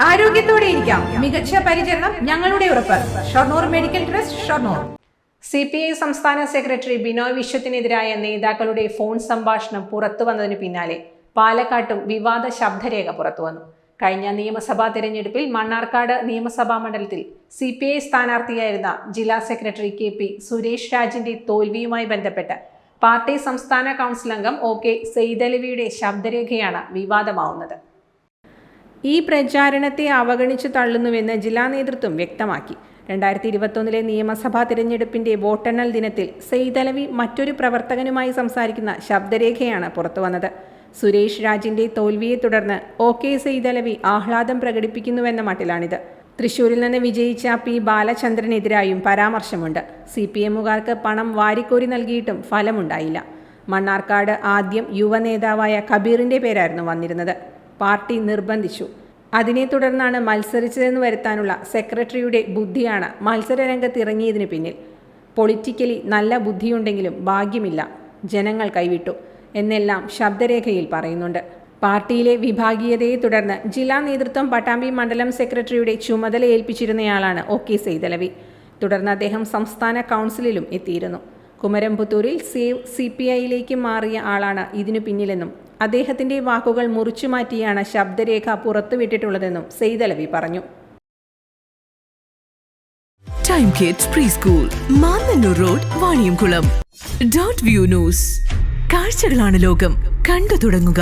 ആരോഗ്യത്തോടെ ഇരിക്കാം. മികച്ച പരിചരണം ഞങ്ങളുടെ ഉറപ്പ്. Shoranur medical trust, Shoranur. CPI സംസ്ഥാന സെക്രട്ടറി ബിനോയ് വിശ്വത്തിനെതിരായ നേതാക്കളുടെ ഫോൺ സംഭാഷണം പുറത്തുവന്നതിനു പിന്നാലെ പാലക്കാട്ടും വിവാദ ശബ്ദരേഖ പുറത്തുവന്നു. കഴിഞ്ഞ നിയമസഭാ തെരഞ്ഞെടുപ്പിൽ മണ്ണാർക്കാട് നിയമസഭാ മണ്ഡലത്തിൽ CPI സ്ഥാനാർത്ഥിയായിരുന്ന ജില്ലാ സെക്രട്ടറി KP സുരേഷ് രാജിന്റെ തോൽവിയുമായി ബന്ധപ്പെട്ട് പാർട്ടി സംസ്ഥാന കൗൺസിൽ അംഗം OK സെയ്തലവിയുടെ ശബ്ദരേഖയാണ് വിവാദമാവുന്നത്. ഈ പ്രചാരണത്തെ അവഗണിച്ചു തള്ളുന്നുവെന്ന് ജില്ലാ നേതൃത്വം വ്യക്തമാക്കി. 2021 നിയമസഭാ തിരഞ്ഞെടുപ്പിന്റെ വോട്ടെണ്ണൽ ദിനത്തിൽ സെയ്തലവി മറ്റൊരു പ്രവർത്തകനുമായി സംസാരിക്കുന്ന ശബ്ദരേഖയാണ് പുറത്തുവന്നത്. സുരേഷ് രാജിന്റെ തോൽവിയെ തുടർന്ന് OK സെയ്തലവി ആഹ്ലാദം പ്രകടിപ്പിക്കുന്നുവെന്ന മട്ടിലാണിത്. തൃശൂരിൽ നിന്ന് വിജയിച്ച P ബാലചന്ദ്രനെതിരായും പരാമർശമുണ്ട്. CPMകാർക്ക് പണം വാരിക്കോരി നൽകിയിട്ടും ഫലമുണ്ടായില്ല. മണ്ണാർക്കാട് ആദ്യം യുവ നേതാവായ കബീറിന്റെ പേരായിരുന്നു വന്നിരുന്നത്. പാർട്ടി നിർബന്ധിച്ചു. അതിനെ തുടർന്നാണ് മത്സരിച്ചതെന്ന് വരുത്താനുള്ള സെക്രട്ടറിയുടെ ബുദ്ധിയാണ് മത്സരരംഗത്തിറങ്ങിയതിന് പിന്നിൽ. പൊളിറ്റിക്കലി നല്ല ബുദ്ധിയുണ്ടെങ്കിലും ഭാഗ്യമില്ല, ജനങ്ങൾ കൈവിട്ടു എന്നെല്ലാം ശബ്ദരേഖയിൽ പറയുന്നുണ്ട്. പാർട്ടിയിലെ വിഭാഗീയതയെ തുടർന്ന് ജില്ലാ നേതൃത്വം പട്ടാമ്പി മണ്ഡലം സെക്രട്ടറിയുടെ ചുമതല ഏൽപ്പിച്ചിരുന്നയാളാണ് OK സെയ്തലവി. തുടർന്ന് അദ്ദേഹം സംസ്ഥാന കൗൺസിലിലും എത്തിയിരുന്നു. കുമരംപുത്തൂരിൽ സേവ് CPIയിലേക്ക് മാറിയ ആളാണ് ഇതിനു പിന്നിലെന്നും അദ്ദേഹത്തിന്റെ വാക്കുകൾ മുറിച്ചുമാറ്റിയാണ് ശബ്ദരേഖ പുറത്തുവിട്ടിട്ടുള്ളതെന്നും സെയ്തലവി പറഞ്ഞു. Time kids pre school, Mannannur road, Vaniyamkulam. .view news. കാഴ്ചകളാണ് ലോകം, കണ്ടു തുടങ്ങുക.